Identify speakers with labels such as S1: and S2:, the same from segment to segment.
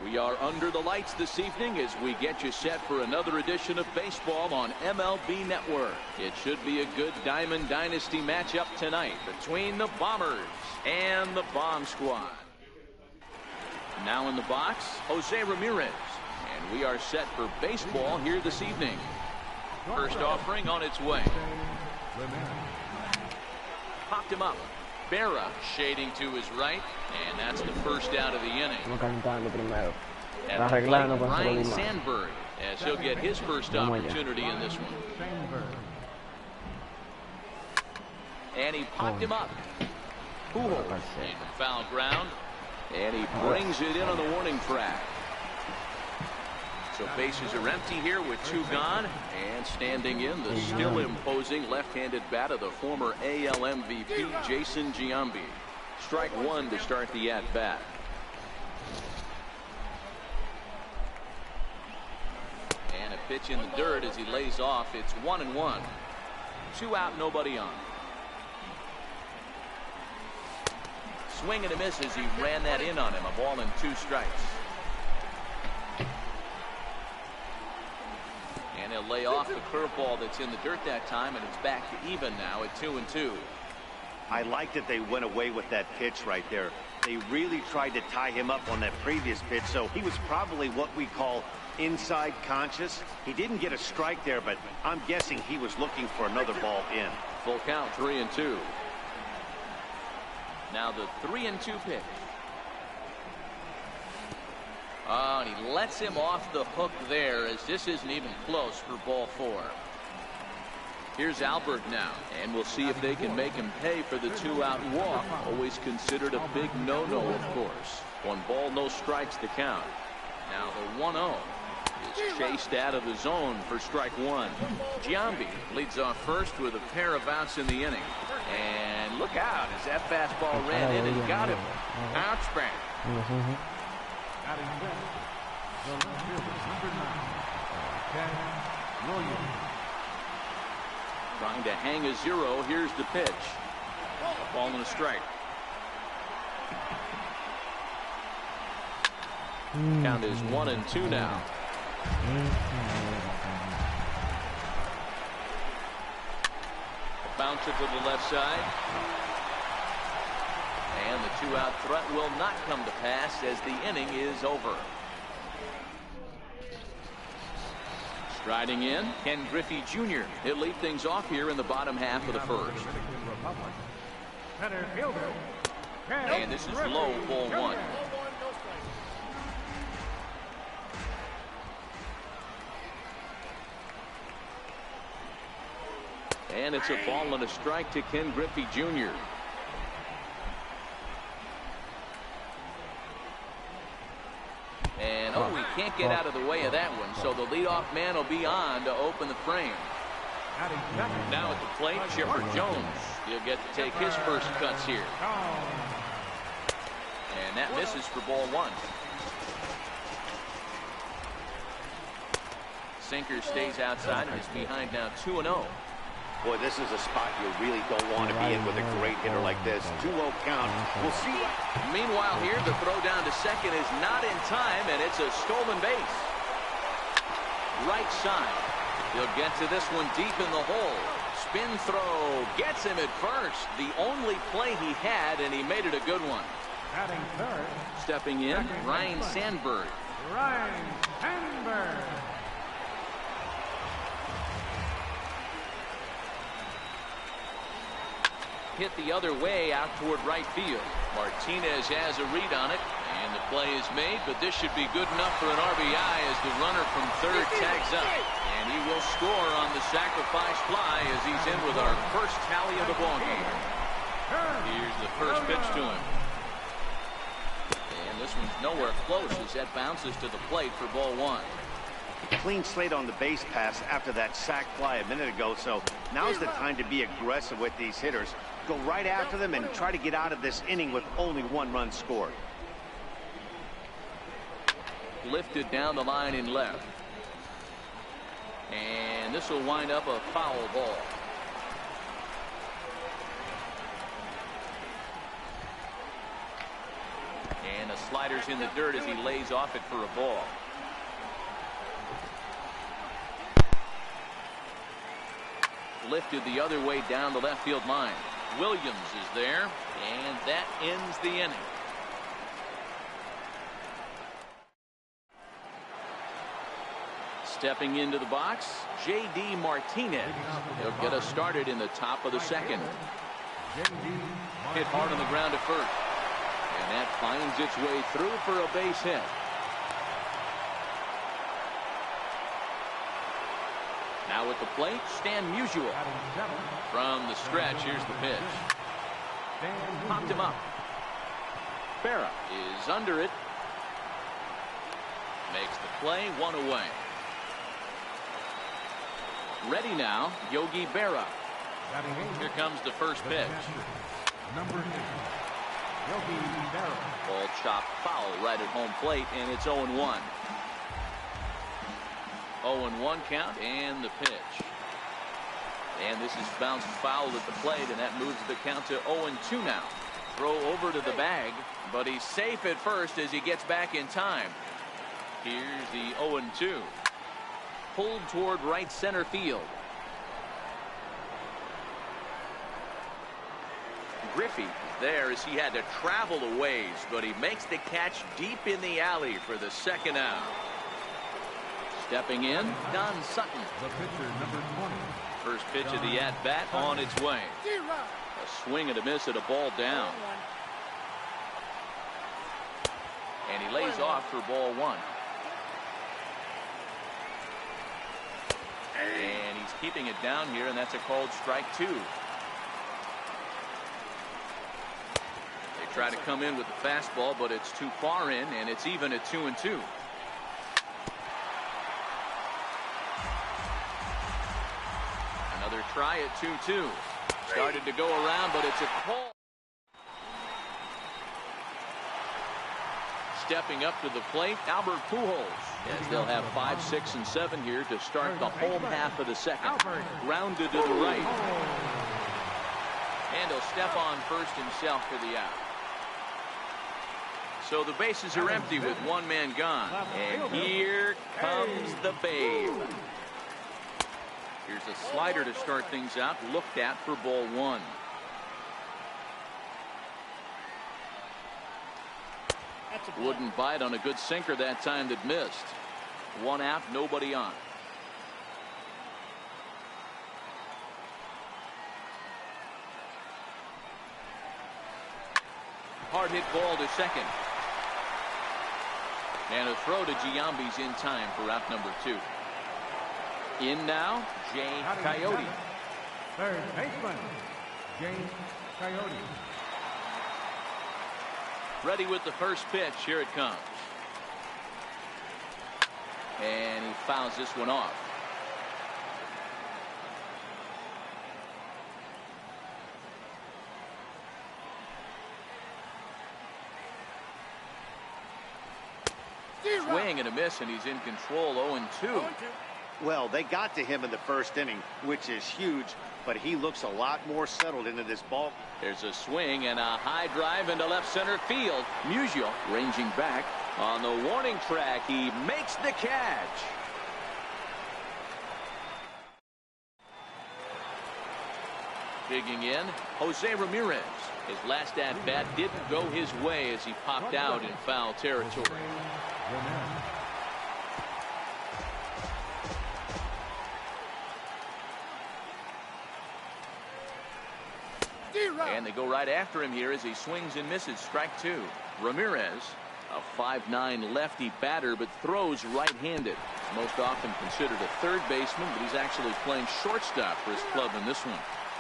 S1: We are under the lights this evening as we get you set for another edition of baseball on MLB Network. It should be a good Diamond Dynasty matchup tonight between the Bombers and the Bomb Squad. Now in the box, Jose Ramirez. And we are set for baseball here this evening. First offering on its way. Popped him up. Berra shading to his right, and that's the first out of the inning. And Ryan Sandberg, as he'll get his first opportunity in this one. And he popped him up. Pujols in foul ground, and he brings it in on the warning track. So bases are empty here with two gone, and standing in the still imposing left-handed bat of the former AL MVP Jason Giambi. Strike one to start the at-bat. And a pitch in the dirt as he lays off. It's 1-1. 2 out, nobody on. Swing and a miss as he ran that in on him. A ball and 2 strikes. And he'll lay off the curveball that's in the dirt that time, and it's back to even now at 2-2.
S2: I like that they went away with that pitch right there. They really tried to tie him up on that previous pitch, so he was probably what we call inside conscious. He didn't get a strike there, but I'm guessing he was looking for another ball in.
S1: Full count, 3-2. Now the 3-2 pitch. And he lets him off the hook there, as this isn't even close for ball 4. Here's Albert now, and we'll see if they can make him pay for the 2-out walk. Always considered a big no-no, of course. 1 ball, no strikes to count. Now the 1-0 is chased out of the zone for strike 1. Giambi leads off first with a pair of outs in the inning. And look out as that fastball ran in and got him. Outspan. Trying to hang a 0. Here's the pitch. A ball and a strike. Count is 1-2 now. A bouncer to the left side. And the 2-out threat will not come to pass as the inning is over. Striding in, Ken Griffey Jr. He'll lead things off here in the bottom half of the first. And this is low, ball 1. And it's a ball and a strike to Ken Griffey Jr. And he can't get out of the way of that one, so the leadoff man will be on to open the frame. Now at the plate, Chipper Jones. He'll get to take his first cuts here. And that misses for ball 1. Sinker stays outside and is behind now 2-0.
S2: Boy, this is a spot you really don't want to be in with a great hitter like this. 2-0 count. We'll see.
S1: Meanwhile here, the throw down to second is not in time, and it's a stolen base. Right side. He'll get to this one deep in the hole. Spin throw gets him at first. The only play he had, and he made it a good one.
S3: Batting third.
S1: Stepping in, Ryan Sandberg.
S3: Ryan Sandberg.
S1: Hit the other way out toward right field. Martinez has a read on it, and the play is made, but this should be good enough for an RBI as the runner from third tags up. And he will score on the sacrifice fly as he's in with our first tally of the ballgame. Here's the first pitch to him. And this one's nowhere close as that bounces to the plate for ball one.
S2: Clean slate on the base pass after that sac fly a minute ago, so now's the time to be aggressive with these hitters. Go right after them and try to get out of this inning with only one run scored.
S1: Lifted down the line in left. And this will wind up a foul ball. And the slider's in the dirt as he lays off it for a ball. Lifted the other way down the left field line. Williams is there, and that ends the inning. Stepping into the box, J.D. Martinez. He'll get us started in the top of the second. Hit hard on the ground at first. And that finds its way through for a base hit. Now at the plate, Stan Musial. From the stretch, here's the pitch. Popped him up. Berra is under it. Makes the play, one away. Ready now, Yogi Berra. Here comes the first pitch.
S3: Number 8, Yogi Berra.
S1: Ball chopped foul right at home plate, and it's 0-1. 0-1 count, and the pitch. And this is bounced foul at the plate, and that moves the count to 0-2 now. Throw over to the bag, but he's safe at first as he gets back in time. Here's the 0-2. Pulled toward right center field. Griffey there as he had to travel a ways, but he makes the catch deep in the alley for the second out. Stepping in, Don Sutton.
S3: The pitcher, number 20.
S1: First pitch of the at-bat on its way. A swing and a miss at a ball down. And he lays off for ball one. And he's keeping it down here, and that's a called strike two. They try to come in with the fastball, but it's too far in, and it's even at 2-2. Another try at 2-2. Started to go around, but it's a call. Stepping up to the plate, Albert Pujols. As they'll have 5, 6, and 7 here to start the home half of the second. Grounded to the right. And he'll step on first himself for the out. So the bases are empty with one man gone. And here comes the Babe. Here's a slider to start things out, looked at for ball one. Wouldn't bite on a good sinker that time that missed. One out, nobody on. Hard hit ball to second. And a throw to Giambi's in time for out number 2. In now, Jay Coyote.
S3: Third baseman, Jay Coyote.
S1: Ready with the first pitch. Here it comes. And he fouls this one off. Swing and a miss, and he's in control. 0-2.
S2: Well, they got to him in the first inning, which is huge, but he looks a lot more settled into this ball.
S1: There's a swing and a high drive into left center field. Musial ranging back on the warning track. He makes the catch. Digging in, Jose Ramirez. His last at-bat didn't go his way as he popped out in foul territory. And they go right after him here as he swings and misses. Strike two. Ramirez, a 5'9" lefty batter, but throws right-handed. Most often considered a third baseman, but he's actually playing shortstop for his club in this one.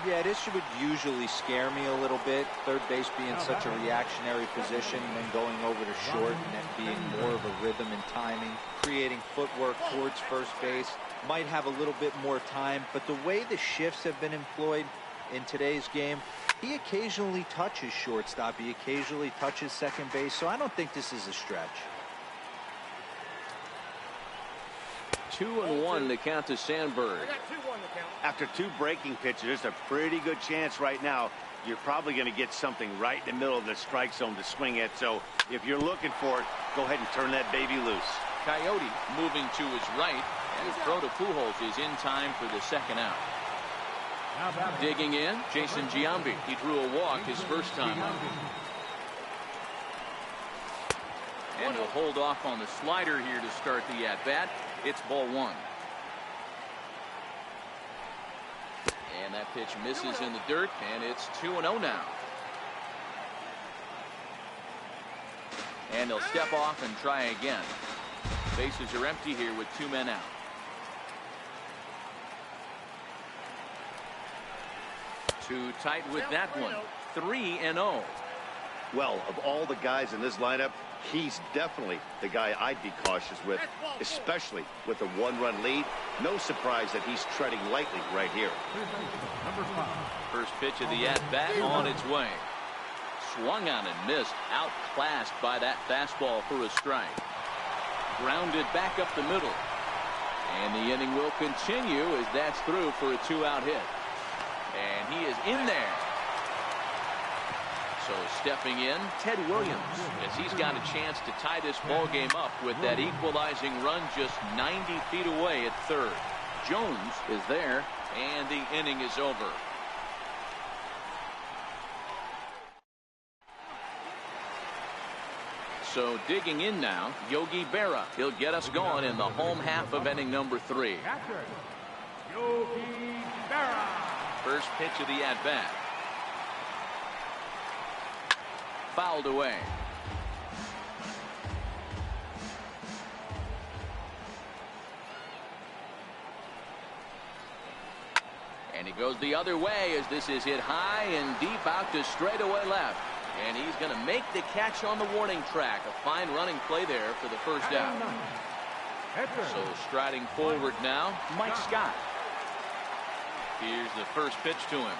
S4: Yeah, this would usually scare me a little bit. Third base being such a reactionary position, and then going over to short and then being more of a rhythm and timing, creating footwork towards first base. Might have a little bit more time, but the way the shifts have been employed in today's game, he occasionally touches shortstop, he occasionally touches second base, so I don't think this is a stretch.
S1: 2-1 to count to Sandberg.
S2: After two breaking pitches, there's a pretty good chance right now you're probably going to get something right in the middle of the strike zone to swing at. So if you're looking for it, go ahead and turn that baby loose.
S1: Coyote moving to his right, and his throw to Pujols is in time for the second out. Digging in, Jason Giambi. He drew a walk his first time out. And he'll hold off on the slider here to start the at-bat. It's ball one. And that pitch misses in the dirt, and it's 2-0 now. And he'll step off and try again. Bases are empty here with two men out. Too tight with that one. 3-0.
S2: Well, of all the guys in this lineup, he's definitely the guy I'd be cautious with, especially with a one-run lead. No surprise that he's treading lightly right here.
S1: First pitch of the at-bat on its way. Swung on and missed. Outclassed by that fastball for a strike. Grounded back up the middle. And the inning will continue as that's through for a two-out hit. And he is in there. So stepping in, Ted Williams, as he's got a chance to tie this ball game up with that equalizing run just 90 feet away at third. Jones is there, and the inning is over. So digging in now, Yogi Berra. He'll get us going in the home half of inning number 3.
S3: Yogi Berra.
S1: First pitch of the at-bat. Fouled away. And he goes the other way as this is hit high and deep out to straightaway left. And he's going to make the catch on the warning track. A fine running play there for the first out. So striding forward now, Mike Scott. Here's the first pitch to him.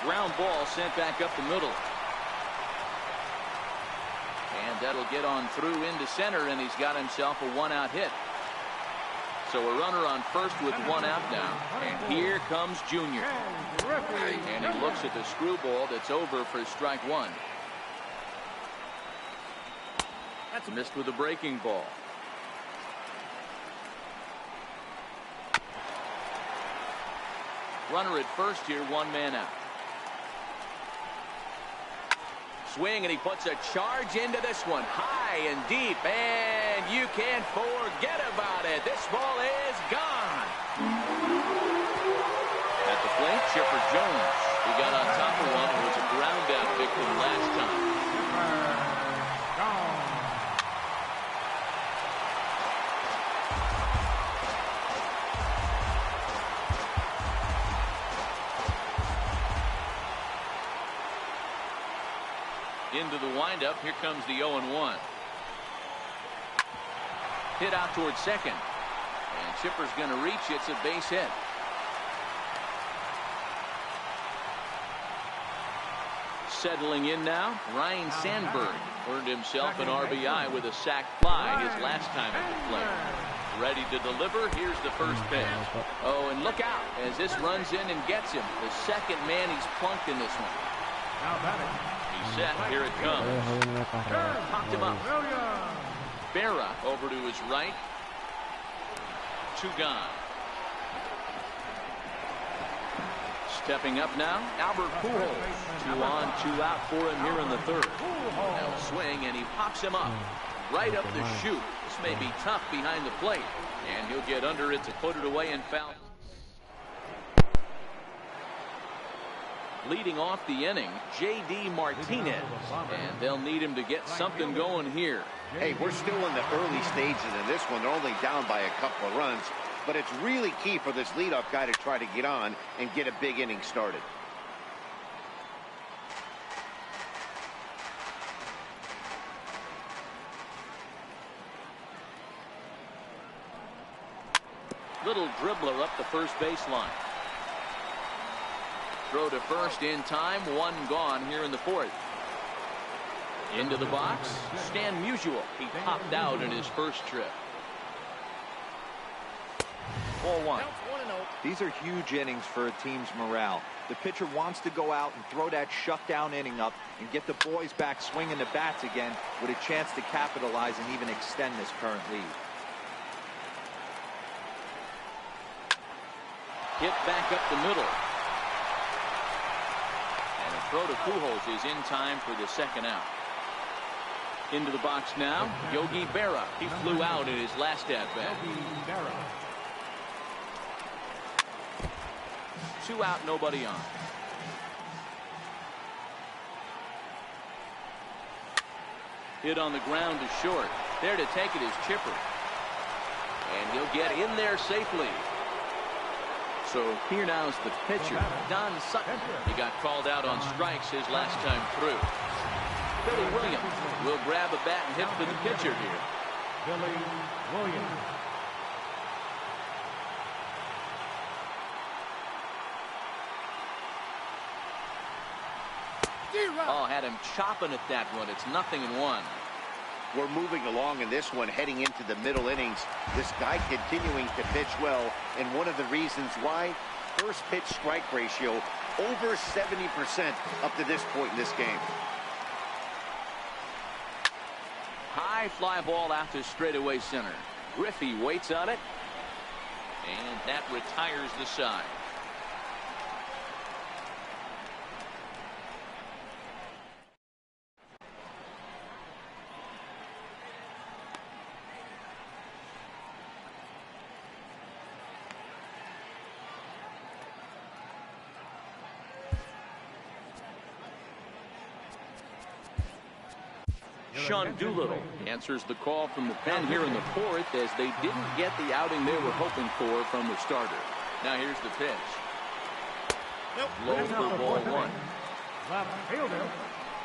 S1: Ground ball sent back up the middle. And that'll get on through into center, and he's got himself a one-out hit. So a runner on first with one out now. And here comes Junior. And he looks at the screwball that's over for strike one. That's missed with a breaking ball. Runner at first here, one man out. Swing, and he puts a charge into this one, high and deep, and you can't forget about it. This ball is gone. At the plate, Chipper Jones. He got on top of one and was a ground out victim last time. Into the windup. Here comes the 0-1. Hit out towards second. And Chipper's going to reach. It's a base hit. Settling in now, Ryan Sandberg earned himself an RBI with a sac fly his last time at the plate. Ready to deliver. Here's the first pitch. Oh, and look out as this runs in and gets him. The second man he's plunked in this one. He's set. Here it comes. Popped him up. Berra over to his right. Two gone. Stepping up now, Albert Pujols. 2 on, 2 out for him here in the third. Now swing, and he pops him up. Right up the chute. This may be tough behind the plate. And he'll get under it to put it away and foul. Leading off the inning, J.D. Martinez. And they'll need him to get something going here.
S2: Hey, we're still in the early stages of this one. They're only down by a couple of runs. But it's really key for this leadoff guy to try to get on and get a big inning started.
S1: Little dribbler up the first baseline. Throw to first in time. 1 gone here in the fourth. Into the box, Stan Musial. He popped out in his first trip. 4-1.
S4: These are huge innings for a team's morale. The pitcher wants to go out and throw that shutdown inning up and get the boys back swinging the bats again with a chance to capitalize and even extend this current lead.
S1: Hit back up the middle. And a throw to Pujols is in time for the second out. Into the box now, Yogi Berra. He flew out in his last at-bat. 2 out, nobody on. Hit on the ground to short. There to take it is Chipper. And he'll get in there safely. So here now is the pitcher, Don Sutton. He got called out on strikes his last time through. Billy Williams will grab a bat and hit for the pitcher here.
S3: Billy Williams.
S1: Oh, had him chopping at that one. It's 0-1.
S2: We're moving along in this one, heading into the middle innings. This guy continuing to pitch well, and one of the reasons why, first pitch strike ratio over 70% up to this point in this game.
S1: High fly ball out to straightaway center. Griffey waits on it, and that retires the side. Sean Doolittle answers the call from the pen here in the fourth, as they didn't get the outing they were hoping for from the starter. Now here's the pitch. Low for ball 1.
S3: Left fielder.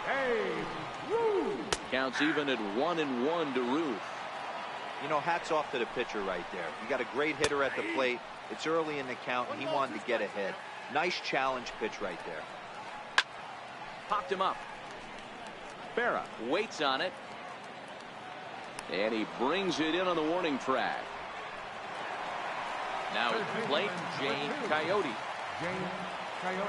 S3: Hey, woo!
S1: Counts even at 1-1 to Ruth.
S4: You know, hats off to the pitcher right there. You got a great hitter at the plate. It's early in the count, and he wanted to get ahead. Nice challenge pitch right there.
S1: Popped him up. Berra waits on it, and he brings it in on the warning track. Now at the plate, James Coyote.
S3: James Coyote.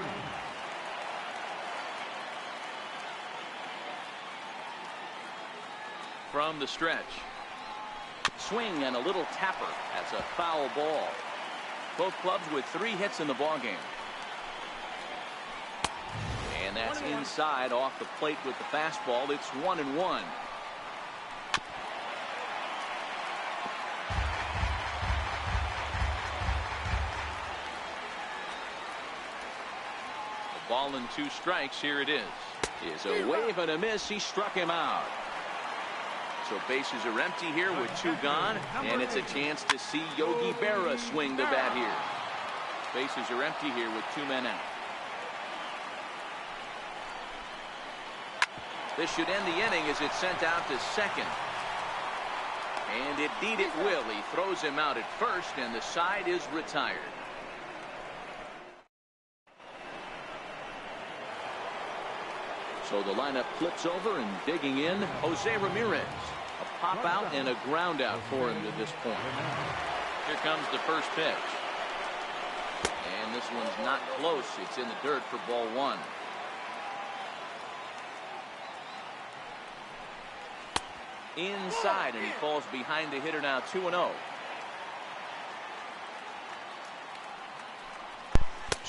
S1: From the stretch. Swing and a little tapper. That's a foul ball. Both clubs with 3 hits in the ballgame. And that's inside off the plate with the fastball. It's 1-1. The ball and 2 strikes. Here it is. Is a wave and a miss. He struck him out. So bases are empty here with 2 gone. And it's a chance to see Yogi Berra swing the bat here. Bases are empty here with 2 men out. This should end the inning as it's sent out to second. And indeed it will. He throws him out at first, and the side is retired. So the lineup flips over, and digging in, Jose Ramirez. A pop out and a ground out for him to this point. Here comes the first pitch. And this one's not close. It's in the dirt for ball 1. Inside, and he falls behind the hitter now. 2-0.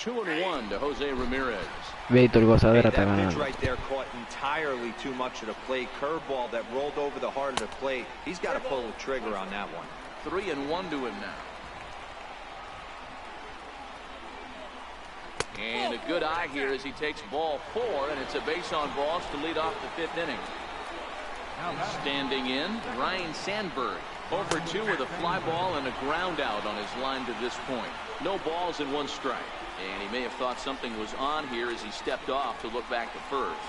S1: 2-1 to Jose Ramirez.
S5: Víctor Gozadera
S4: Hey,
S5: está
S4: that pitch
S5: ganando.
S4: right there caught entirely too much of the plate. Curveball that rolled over the heart of the plate. He's got to pull the trigger on that one.
S1: 3-1 to him now. And a good eye here as he takes ball 4, and it's a base on balls to lead off the 5th inning. Standing in, Ryan Sandberg. 0-for-2 with a fly ball and a ground out on his line to this point. No balls and 1 strike. And he may have thought something was on here as he stepped off to look back to first.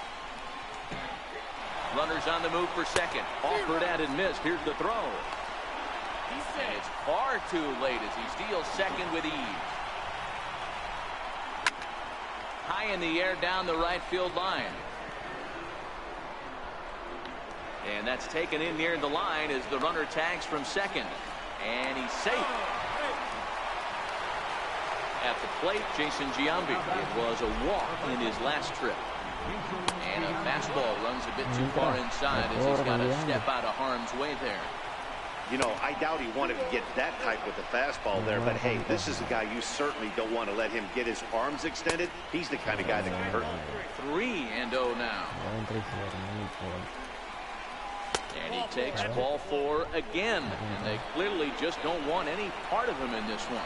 S1: Runners on the move for second. Offered at and missed. Here's the throw. And it's far too late as he steals second with ease. High in the air down the right field line. And that's taken in near the line as the runner tags from second. And he's safe. At the plate, Jason Giambi. It was a walk in his last trip. And a fastball runs a bit too far inside as he's got to step out of harm's way there.
S2: You know, I doubt he wanted to get that type with the fastball there, but hey, this is a guy you certainly don't want to let him get his arms extended. He's the kind of guy that can hurt.
S1: 3-0 now. And he takes ball 4 again, and they clearly just don't want any part of him in this one.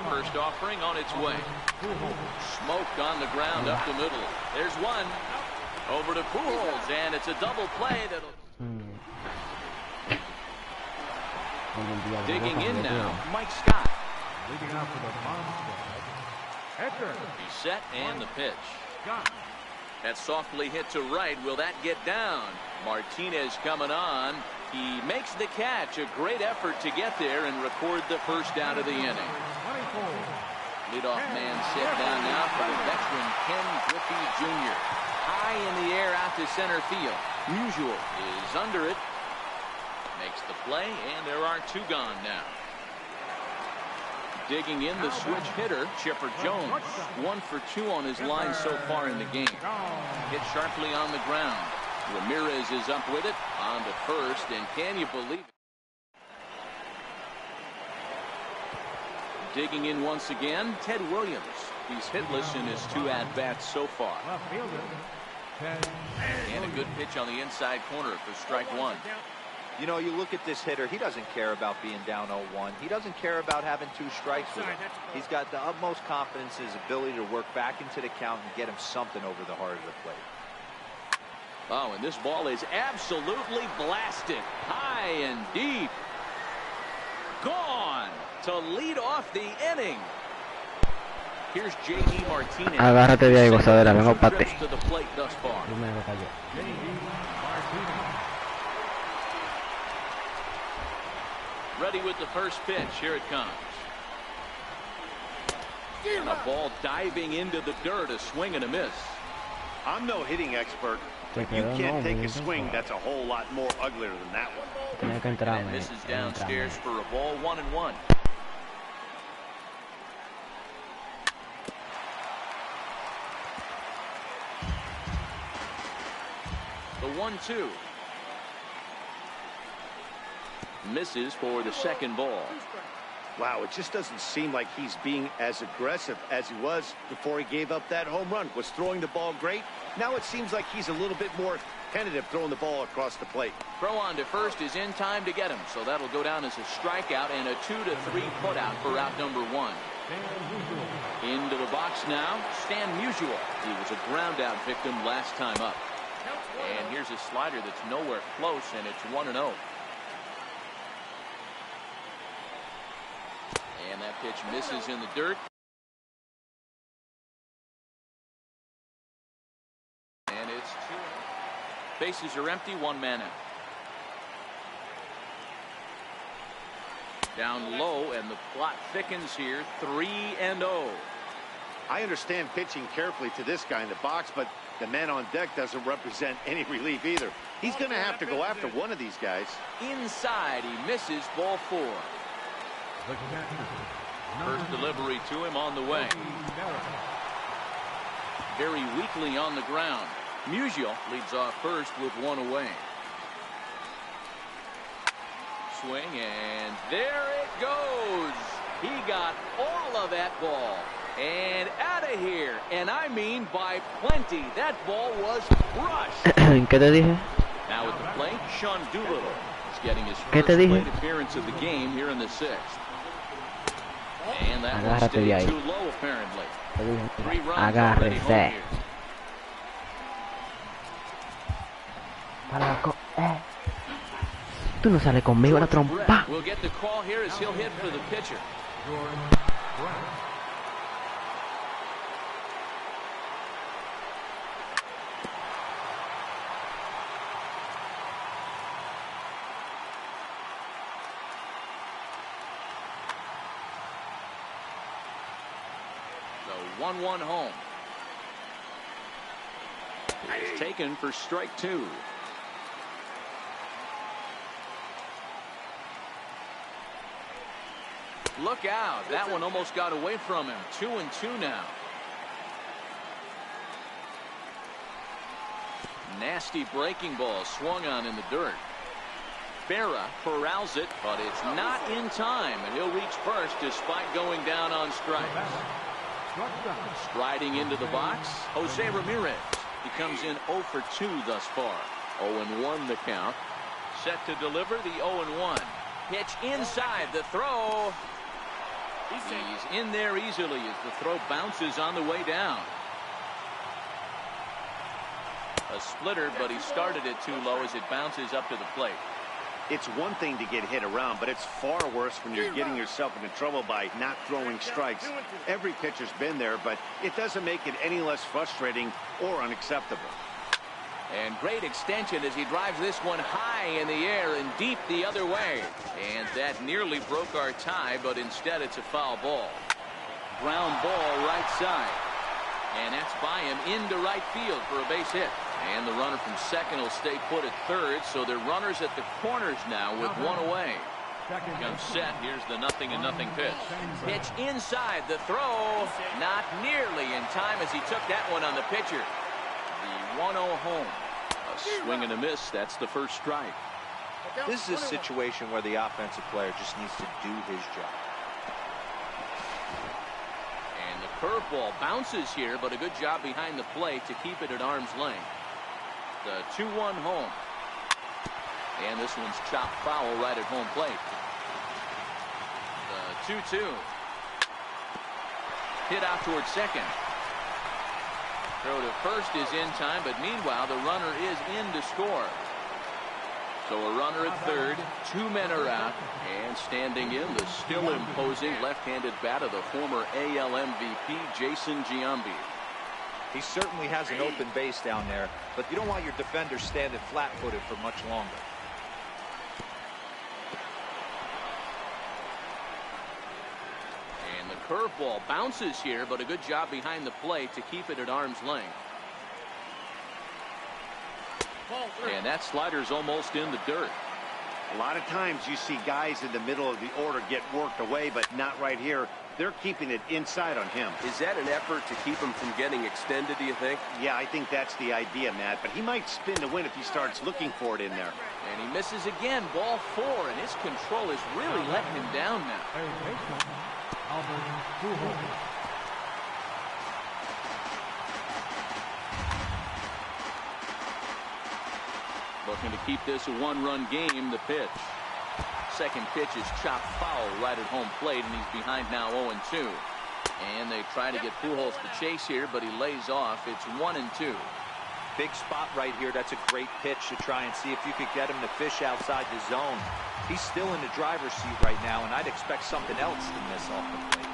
S1: First offering on its way. Smoke on the ground up the middle. There's one. Over to Pujols, and it's a double play that'll... Digging in now, Mike Scott.
S3: Leading off for the bomb squad, Hector.
S1: He's set and the pitch.
S3: Scott.
S1: That's softly hit to right. Will that get down? Martinez coming on. He makes the catch. A great effort to get there and record the first out of the inning.
S3: 24.
S1: Leadoff man set down now for the veteran Ken Griffey Jr. High in the air out to center field. Musial is under it. Makes the play, and there are 2 gone now. Digging in the switch hitter, Chipper Jones. 1-for-2 on his line so far in the game. Hit sharply on the ground. Ramirez is up with it on to first, and can you believe it? Digging in once again, Ted Williams. He's hitless in his 2 at-bats so far.
S3: Left fielder, Ted.
S1: And a good pitch on the inside corner for strike 1.
S4: You know, you look at this hitter, he doesn't care about being down 0-1. He doesn't care about having 2 strikes with him. He's got the utmost confidence in his ability to work back into the count and get him something over the heart of the plate.
S1: Oh, and this ball is absolutely blasted. High and deep. Gone to lead off the inning. Here's J.D. Martinez.
S5: Agárrate de ahí, Gozadera, vengo para ti.
S1: To the plate thus far.
S3: J.D. Martinez.
S1: Ready with the first pitch. Here it comes. And a ball diving into the dirt. A swing and a miss.
S2: I'm no hitting expert, but you can't take a swing that's a whole lot more uglier than that one.
S1: And misses downstairs for a ball. 1-1. The 1-2. Misses for the second ball.
S2: Wow, it just doesn't seem like he's being as aggressive as he was before he gave up that home run. Was throwing the ball great. Now it seems like he's a little bit more tentative throwing the ball across the plate.
S1: Throw on to first is in time to get him, so that'll go down as a strikeout and a 2-3 putout for out number 1. Into the box now, Stan Musial. He was a ground out victim last time up. And here's a slider that's nowhere close, and it's 1-0. And that pitch misses in the dirt. And it's 2. Bases are empty, 1 man out. Down low, and the plot thickens here. 3-0.
S2: I understand pitching carefully to this guy in the box, but the man on deck doesn't represent any relief either. He's going to have to go after one of these guys.
S1: Inside, he misses ball 4. First delivery to him on the way. Very weakly on the ground. Musial leads off first with 1 away. Swing, and there it goes. He got all of that ball. And out of here. And I mean by plenty. That ball was crushed.
S5: ¿Qué te dije?
S1: Now at the plate, Sean Doolittle is getting his
S5: ¿Qué
S1: first
S5: te dije?
S1: plate appearance of the game here in the 6th. And that one
S5: Agárrate de
S1: stayed
S5: ahí.
S1: too low apparently.
S5: Te dije,
S1: 3 runs already home
S5: agárrese.
S1: here.
S5: Para Tú no sales conmigo a la trompa.
S1: We'll get the call here as he'll hit for the pitcher. The 1-1 home. It's taken for strike 2. Look out. That one almost got away from him. 2-2 now. Nasty breaking ball swung on in the dirt. Berra corrals it, but it's not in time, and he'll reach first despite going down on strikes. Striding into the box, Jose Ramirez. He comes in 0 for 2 thus far. 0-1 the count. Set to deliver the 0-1. Pitch inside the throw. He's in there easily as the throw bounces on the way down. A splitter, but he started it too low as it bounces up to the plate.
S2: It's one thing to get hit around, but it's far worse when you're getting yourself into trouble by not throwing strikes. Every pitcher's been there, but it doesn't make it any less frustrating or unacceptable.
S1: And great extension as he drives this one high in the air and deep the other way. And that nearly broke our tie, but instead it's a foul ball. Ground ball right side. And that's by him into right field for a base hit. And the runner from second will stay put at third, so they're runners at the corners now with one away. Comes set. Here's the 0-0 pitch. Pitch inside the throw. Not nearly in time as he took that one on the pitcher. The 1-0 home. A swing and a miss. That's the first strike.
S4: This is a situation where the offensive player just needs to do his job.
S1: And the curveball bounces here, but a good job behind the plate to keep it at arm's length. The 2-1 home. And this one's chopped foul right at home plate. The 2-2. Hit out towards second. Throw to first is in time, but meanwhile the runner is in to score. So a runner at third, 2 men are out, and standing in the still imposing left-handed bat of the former AL MVP Jason Giambi.
S4: He certainly has an open base down there, but you don't want your defender standing flat-footed for much longer.
S1: And the curveball bounces here, but a good job behind the plate to keep it at arm's length. And that slider's almost in the dirt.
S2: A lot of times you see guys in the middle of the order get worked away, but not right here. They're keeping it inside on him.
S6: Is that an effort to keep him from getting extended, do you think?
S2: Yeah, I think that's the idea, Matt. But he might spin to win if he starts looking for it in there.
S1: And he misses again, ball 4, and his control is really letting him down now. Looking to keep this a 1-run game. The pitch. Second pitch is chopped foul right at home plate, and he's behind now 0-2. And they try to get Pujols to chase here, but he lays off. It's 1-2.
S4: Big spot right here. That's a great pitch to try and see if you could get him to fish outside the zone. He's still in the driver's seat right now, and I'd expect something else to miss off the plate.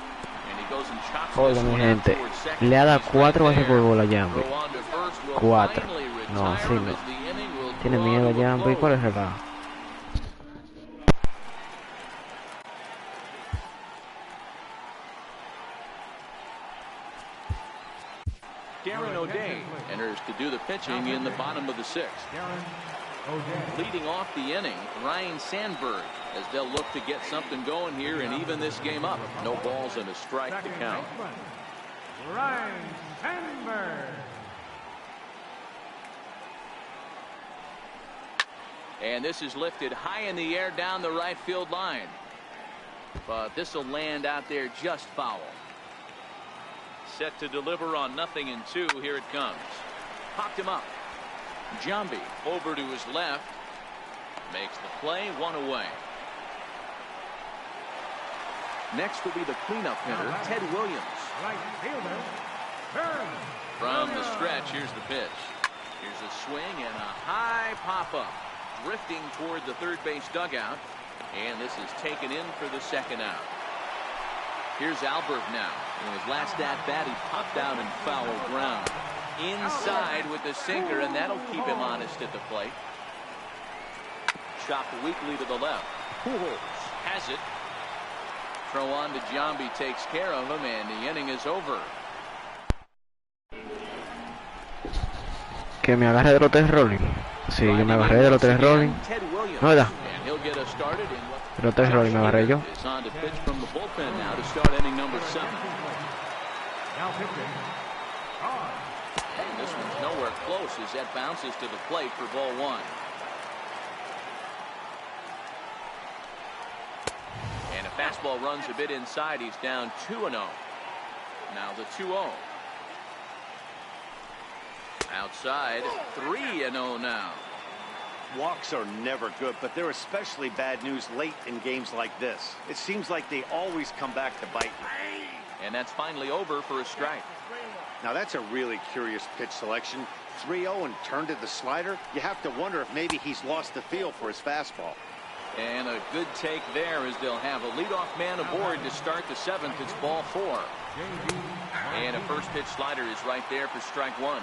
S1: And he goes and chops
S5: Oiga,
S1: this
S5: mi
S1: one out
S5: gente,
S1: towards second.
S5: le ha dado
S1: He's
S5: 4
S1: right
S5: veces por
S1: there.
S5: bola a Giambi.
S1: Throw on to first will
S5: 4.
S1: finally
S5: No,
S1: retire
S5: así
S1: him
S5: no.
S1: as the inning will
S5: Tiene
S1: draw
S5: miedo a
S1: to a
S5: Giambi.
S1: close.
S5: ¿Cuál es el relajo?
S1: Darren O'Day enters to do the pitching in the bottom of the 6th. Leading off the inning, Ryan Sandberg, as they'll look to get something going here and even this game up. No balls and a strike to count.
S3: Ryan Sandberg.
S1: And this is lifted high in the air down the right field line. But this will land out there just foul. Set to deliver on 0-2. Here it comes. Popped him up. Giambi over to his left. Makes the play, 1 away. Next will be the cleanup hitter, Ted Williams.
S3: Right fielder, Burns.
S1: From the stretch, here's the pitch. Here's a swing and a high pop-up. Drifting toward the third base dugout. And this is taken in for the second out. Here's Albert now. In his last at-bat, he popped out in foul ground. Inside with the sinker, and that'll keep him honest at the plate. Chopped weakly to the left. Pujols has it. Throw on to Giambi, takes care of him, and the inning is over.
S5: Que me agarre de los 3 rolling. Sí, yo me agarré de los 3 rolling. No, ¿verdad? De los 3 rolling me agarré yo.
S1: It's on to pitch from the bullpen now to start inning number 7.
S3: Now pitching.
S1: And this one's nowhere close as that bounces to the plate for ball 1. And a fastball runs a bit inside. He's down 2-0. Now the 2-0. Outside, 3-0 now.
S2: Walks are never good, but they're especially bad news late in games like this. It seems like they always come back to bite you.
S1: And that's finally over for a strike.
S2: Now that's a really curious pitch selection. 3-0 and turned to the slider. You have to wonder if maybe he's lost the feel for his fastball.
S1: And a good take there as they'll have a leadoff man aboard to start the 7th. It's ball 4. And a first pitch slider is right there for strike 1.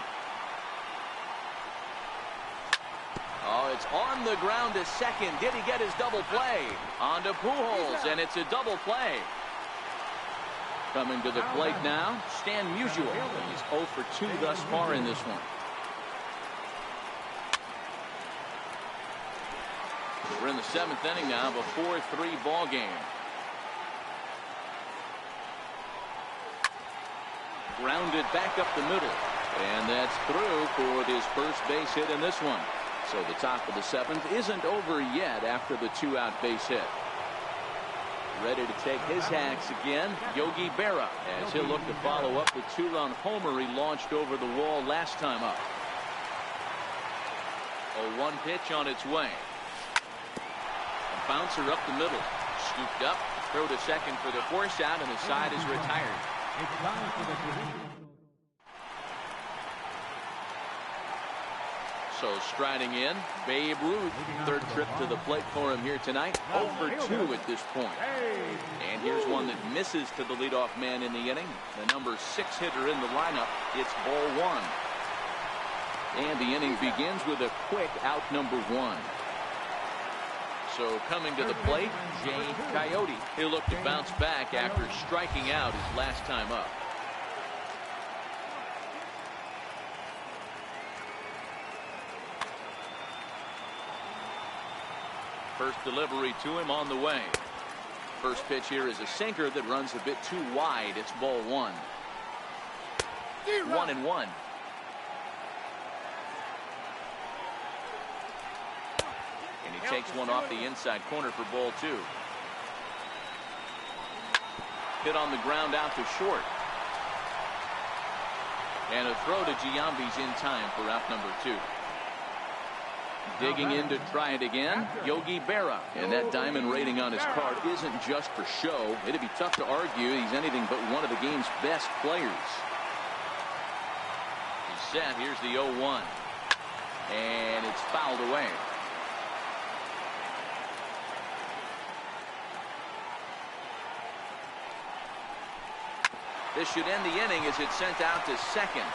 S1: Oh, it's on the ground to second. Did he get his double play? On to Pujols, and it's a double play. Coming to the plate now, Stan Musial. He's 0 for 2 thus far in this one. We're in the 7th inning now of a 4-3 ball game. Grounded back up the middle. And that's through for his first base hit in this one. So the top of the 7th isn't over yet after the 2-out base hit. Ready to take his hacks again, Yogi Berra, as he'll look to follow up the 2-run homer he launched over the wall last time up. A 1 pitch on its way. A bouncer up the middle. Scooped up, throw to second for the force out, and the side is retired.
S3: It's time for the
S1: So striding in, Babe Ruth. Third trip to the plate for him here tonight. 0 for 2 at this point. And here's one that misses to the leadoff man in the inning. The number 6 hitter in the lineup. It's ball 1. And the inning begins with a quick out number 1. So coming to the plate, Jay Coyote. He'll look to bounce back after striking out his last time up. First delivery to him on the way. First pitch here is a sinker that runs a bit too wide. It's ball 1. 1-1. And he takes one off the inside corner for ball 2. Hit on the ground out to short. And a throw to Giambi's in time for out number 2. Digging in to try it again, Yogi Berra. And that diamond rating on his card isn't just for show. It'd be tough to argue he's anything but one of the game's best players. He's set. Here's the 0-1. And it's fouled away. This should end the inning as it's sent out to second.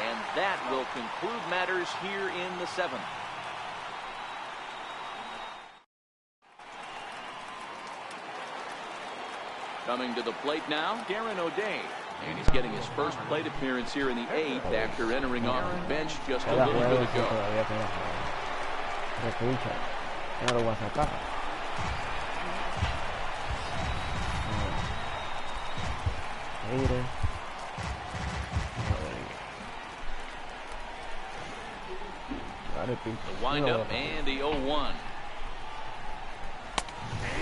S1: And that will conclude matters here in the 7th. Coming to the plate now, Darren O'Day. And he's getting his first plate appearance here in the 8th after entering off the bench just a little bit ago. The windup and the 0-1.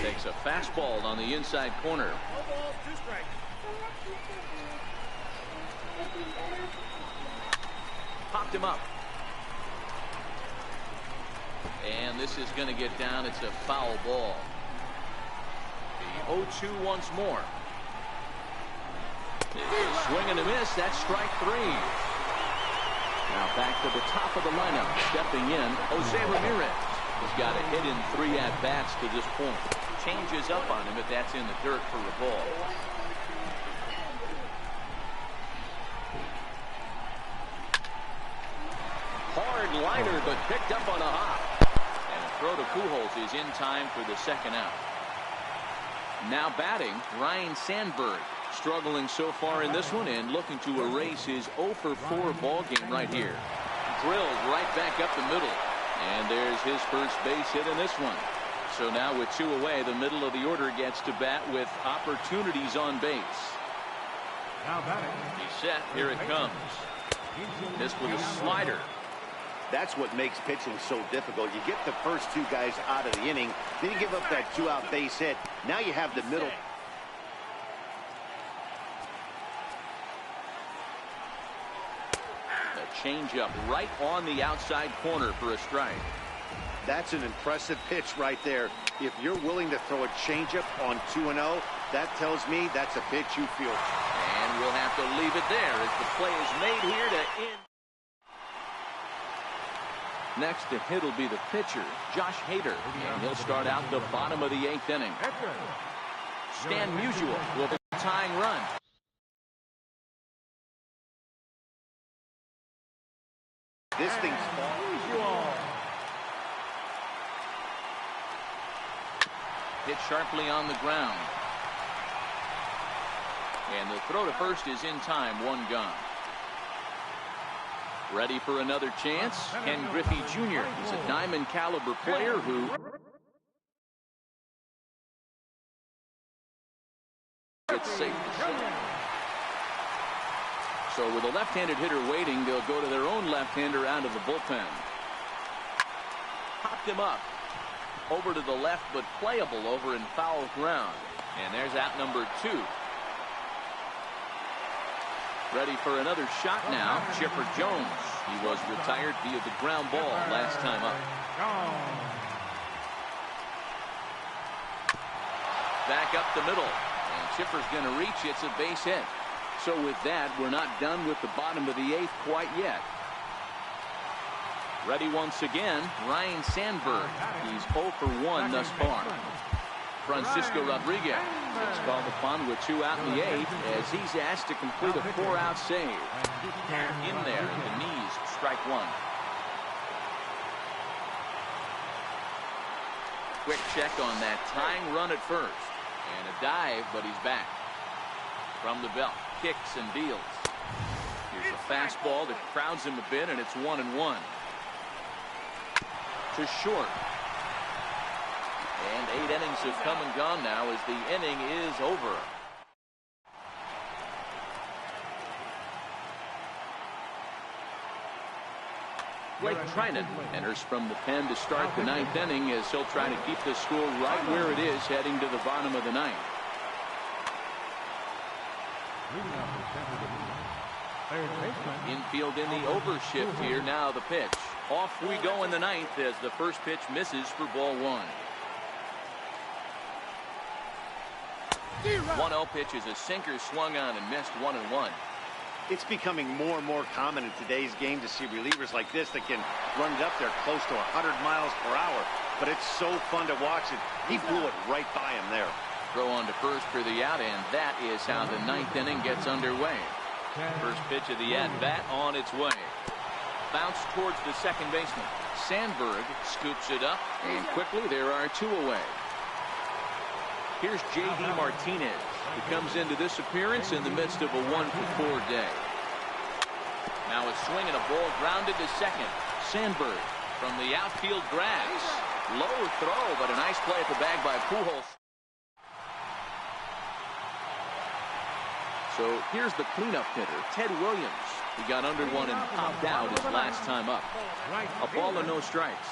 S1: Takes takes a fastball on the inside corner. Popped him up. And this is going to get down. It's a foul ball. The 0-2 once more. Swing and a miss. That's strike 3. Now back to the top of the lineup. Stepping in, Jose Ramirez. He's got a hit in 3 at-bats to this point. Changes up on him, but that's in the dirt for a ball. Hard liner, but picked up on a hop. And a throw to Pujols is in time for the second out. Now batting, Ryne Sandberg. Struggling so far in this one and looking to erase his 0-for-4 ball game right here. Drilled right back up the middle. And there's his first base hit in this one. So now with 2 away, the middle of the order gets to bat with opportunities on base.
S3: Now batting.
S1: He's set. Here it comes. Missed with a slider.
S2: That's what makes pitching so difficult. You get the first 2 guys out of the inning, then you give up that 2-out base hit. Now you have the middle.
S1: Changeup right on the outside corner for a strike.
S2: That's an impressive pitch right there. If you're willing to throw a changeup on 2-0, that tells me that's a pitch you feel.
S1: And we'll have to leave it there as the play is made here to end. Next to hit will be the pitcher, Josh Hader, and he'll start out the bottom of the 8th inning. Stan Musial with a tying run.
S2: This thing's
S1: hit sharply on the ground. And the throw to first is in time. 1 gone. Ready for another chance. Ken Griffey Jr. He's a diamond caliber player who gets safe to short. So with a left-handed hitter waiting, they'll go to their own left-hander out of the bullpen. Popped him up. Over to the left, but playable over in foul ground. And there's out number 2. Ready for another shot now. Chipper Jones. He was retired via the ground ball last time up. Back up the middle. And Chipper's going to reach. It's a base hit. So with that, we're not done with the bottom of the 8th quite yet. Ready once again, Ryne Sandberg. He's 0 for 1 thus far. Francisco Rodriguez is called upon with 2 out in the 8th as he's asked to complete a 4-out save. In there at the knees, strike 1. Quick check on that tying run at first. And a dive, but he's back. From the belt, kicks and deals. Here's a fastball that crowds him a bit, and it's 1-1. To short. And 8 innings have come and gone now as the inning is over. Blake Trinan enters from the pen to start the 9th inning as he'll try to keep the score right where it is heading to the bottom of the 9th. Infield in the overshift here. Now the pitch. Off we go in the 9th as the first pitch misses for ball 1. 1-0 pitch is a sinker swung on and missed. 1-1.
S2: It's becoming more and more common in today's game to see relievers like this that can run it up there close to 100 miles per hour. But it's so fun to watch it. He blew it right by him there.
S1: Throw on to first for the out, and that is how the 9th inning gets underway. First pitch of the at-bat on its way. Bounce towards the second baseman. Sandberg scoops it up, and quickly there are 2 away. Here's J.D. Martinez, who comes into this appearance in the midst of a 1-for-4 day. Now a swing and a ball grounded to second. Sandberg from the outfield grass. Low throw, but a nice play at the bag by Pujols. So here's the cleanup hitter, Ted Williams. He got under one and popped out his last time up. A ball and no strikes.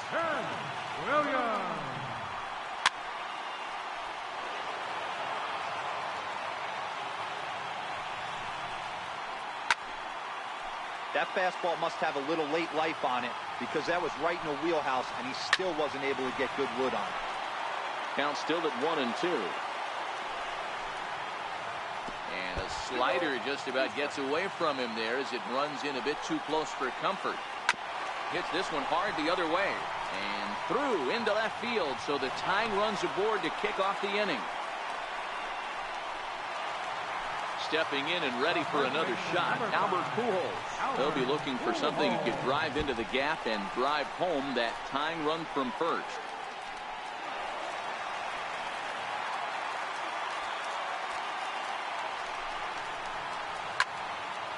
S4: That fastball must have a little late life on it because that was right in the wheelhouse, and he still wasn't able to get good wood on it.
S1: Count still at 1-2. And a slider just about gets away from him there as it runs in a bit too close for comfort. Hits this one hard the other way. And through into left field, so the tying runs aboard to kick off the inning. Stepping in and ready for another shot, Albert Pujols. They'll be looking for something that could drive into the gap and drive home that tying run from first.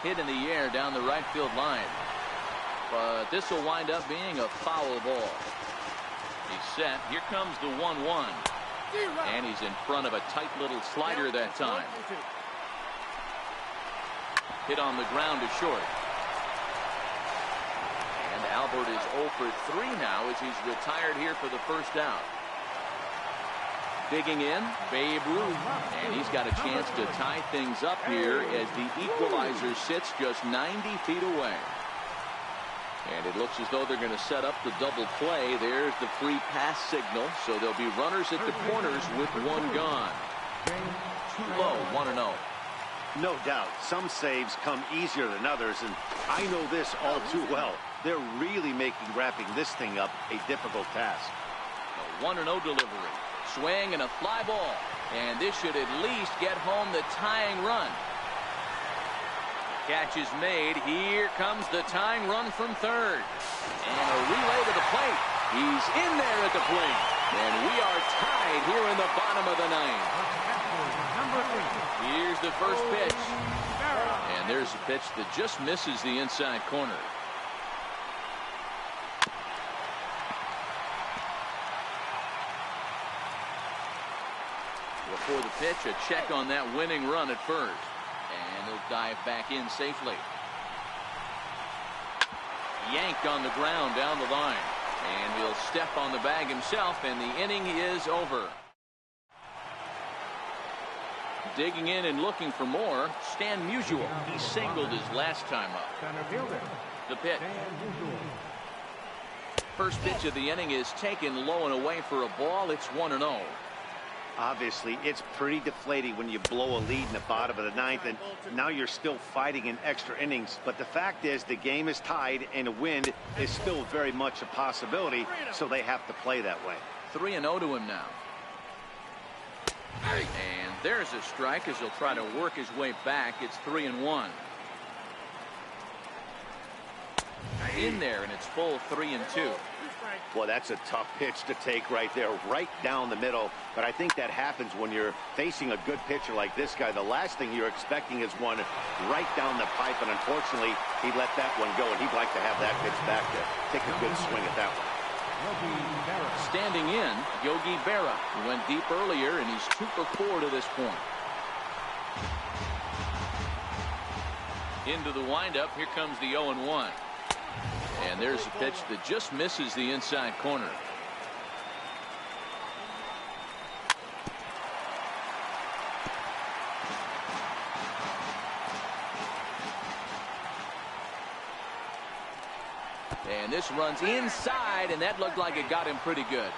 S1: Hit in the air down the right field line. But this will wind up being a foul ball. He's set. Here comes the 1-1. And he's in front of a tight little slider that time. Hit on the ground to short. And Albert is 0 for 3 now as he's retired here for the first out. Digging in, Babe Ruth. And he's got a chance to tie things up here as the equalizer sits just 90 feet away. And it looks as though they're going to set up the double play. There's the free pass signal. So there'll be runners at the corners with one gone. Low, 1-0.
S2: No doubt, some saves come easier than others, and I know this all too well. They're really making wrapping this thing up a difficult task.
S1: A 1-0 delivery. Swing and a fly ball. And this should at least get home the tying run. Catch is made. Here comes the tying run from third. And a relay to the plate. He's in there at the plate. And we are tied here in the bottom of the ninth. Here's the first pitch. And there's a pitch that just misses the inside corner. Before the pitch, a check on that winning run at first. And he'll dive back in safely. Yanked on the ground down the line. And he'll step on the bag himself, and the inning is over. Digging in and looking for more, Stan Musial. He singled his last time up. The pitch. First pitch of the inning is taken low and away for a ball. It's 1-0.
S2: Obviously, it's pretty deflating when you blow a lead in the bottom of the ninth, and now you're still fighting in extra innings. But the fact is, the game is tied, and a win is still very much a possibility, so they have to play that way.
S1: 3-0 to him now. And there's a strike as he'll try to work his way back. It's 3-1. In there, and it's full 3-2.
S2: Well, that's a tough pitch to take right there, right down the middle. But I think that happens when you're facing a good pitcher like this guy. The last thing you're expecting is one right down the pipe, and unfortunately, he let that one go, and he'd like to have that pitch back to take a good swing at that one.
S1: Standing in, Yogi Berra. He went deep earlier, and he's 2 for 4 to this point. Into the windup, here comes the 0-1. And there's a pitch that just misses the inside corner. And this runs inside, and that looked like it got him pretty good.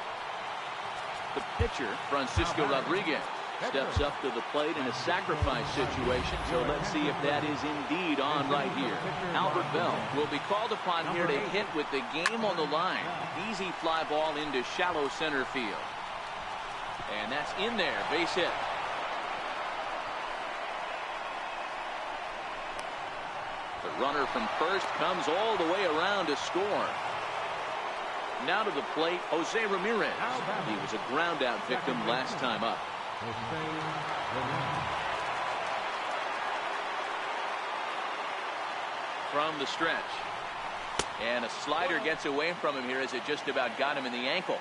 S1: The pitcher, Francisco Rodriguez, steps up to the plate in a sacrifice situation, so let's see if that is indeed on right here. Albert Bell will be called upon here to hit with the game on the line. Easy fly ball into shallow center field. And that's in there, base hit. The runner from first comes all the way around to score. Now to the plate, Jose Ramirez. He was a ground out victim last time up. From the stretch. And a slider gets away from him here as it just about got him in the ankle.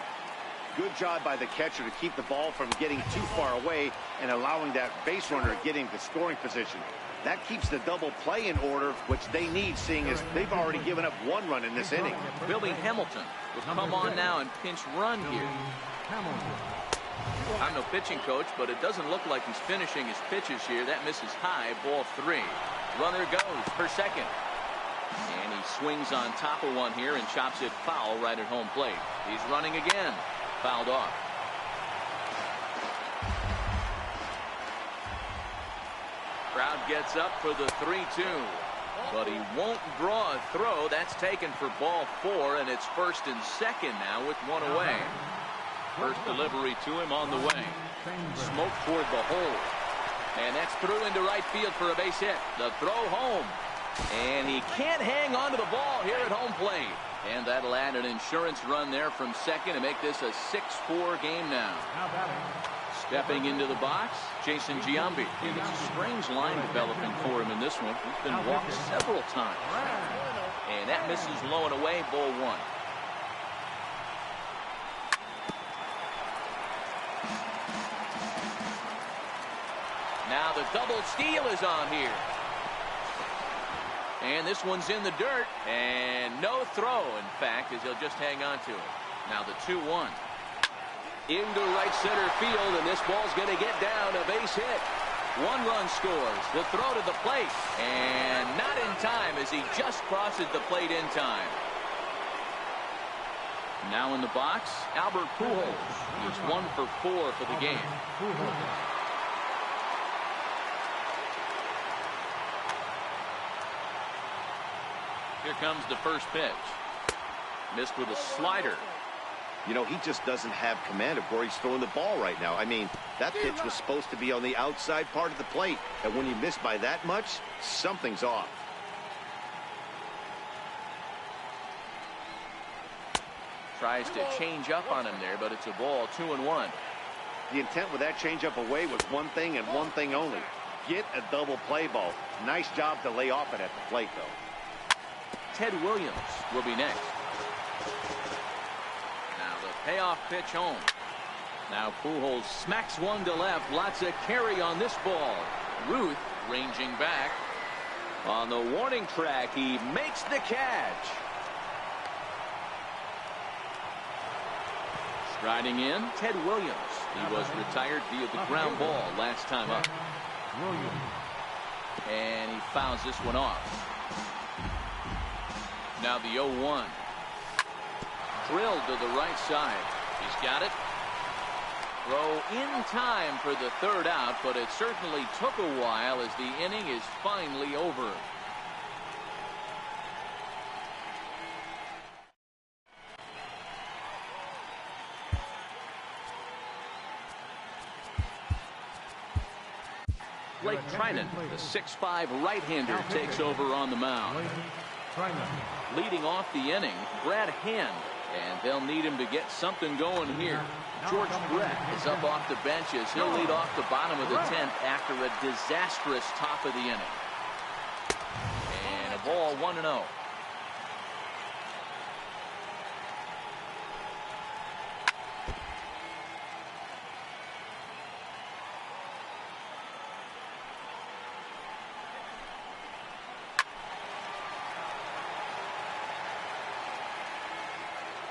S2: Good job by the catcher to keep the ball from getting too far away and allowing that base runner to get into scoring position. That keeps the double play in order, which they need, seeing as they've already given up 1 run in this inning.
S1: Billy Hamilton will come on now and pinch run here. I'm no pitching coach, but it doesn't look like he's finishing his pitches here. That misses high, ball 3. Runner goes for second. And he swings on top of one here and chops it foul right at home plate. He's running again. Fouled off. Crowd gets up for the 3-2. But he won't draw a throw. That's taken for ball 4, and it's 1st and 2nd now with one away. First delivery to him on the way. Smoke toward the hole. And that's through into right field for a base hit. The throw home. And he can't hang on to the ball here at home plate. And that'll add an insurance run there from second to make this a 6-4 game now. Stepping into the box, Jason Giambi. And it's a strange line developing for him in this one. He's been walked several times. And that misses low and away, ball 1. Now the double steal is on here. And this one's in the dirt. And no throw, in fact, as he'll just hang on to it. Now the 2-1. Into right center field, and this ball's going to get down, a base hit. 1 run scores. The throw to the plate. And not in time as he just crosses the plate in time. Now in the box, Albert Pujols. He's 1 for 4 for the game. Here comes the first pitch. Missed with a slider.
S2: You know, he just doesn't have command of where he's throwing the ball right now. I mean, that pitch was supposed to be on the outside part of the plate. And when you miss by that much, something's off.
S1: Tries to change up on him there, but it's a ball, 2-1.
S2: The intent with that changeup away was one thing and one thing only. Get a double play ball. Nice job to lay off it at the plate, though.
S1: Ted Williams will be next. Now the payoff pitch home. Now Pujols smacks one to left. Lots of carry on this ball. Ruth ranging back. On the warning track, he makes the catch. Striding in, Ted Williams. He was retired via the ground ball last time up. And he fouls this one off. Now the 0-1. Drilled to the right side. He's got it. Throw in time for the third out, but it certainly took a while as the inning is finally over. Blake Trinan, the 6'5" right-hander, takes over on the mound. Leading off the inning, Brad Hand, and they'll need him to get something going here. George Brett is up off the benches. He'll lead off the bottom of the 10th after a disastrous top of the inning. And a ball, 1-0.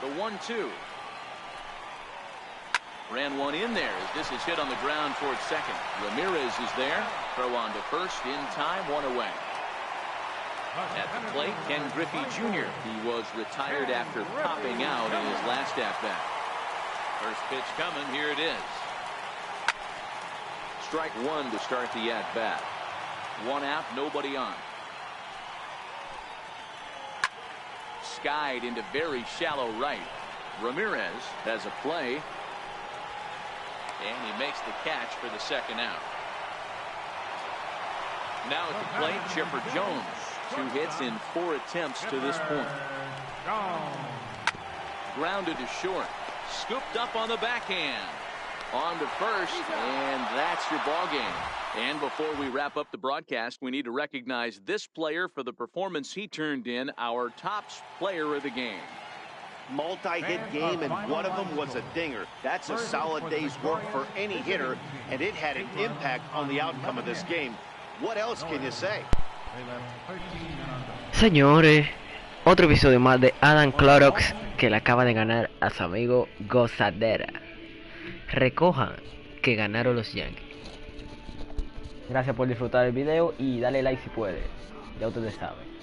S1: The 1-2. Ran one in there as this is hit on the ground towards second. Ramirez is there. Throw on to first in time, one away. At the plate, Ken Griffey Jr. He was retired after popping out in his last at-bat. First pitch coming. Here it is. Strike one to start the at-bat. One out, nobody on. Skied into very shallow right. Ramirez has a play. And he makes the catch for the second out. Now at the plate, Chipper Jones. 2 hits in 4 attempts to this point. Grounded to short. Scooped up on the backhand. On to first, and that's your ball game. And before we wrap up the broadcast, we need to recognize this player for the performance he turned in, our top player of the game.
S2: Multi-hit game, and one of them was a dinger. That's a solid day's work for any hitter, and it had an impact on the outcome of this game. What else can you say?
S5: Señores, otro episodio más de Adam Clorox, que le acaba de ganar a su amigo Gozadera. Recojan que ganaron los Yankees. Gracias por disfrutar el video y dale like si puedes. Ya ustedes saben.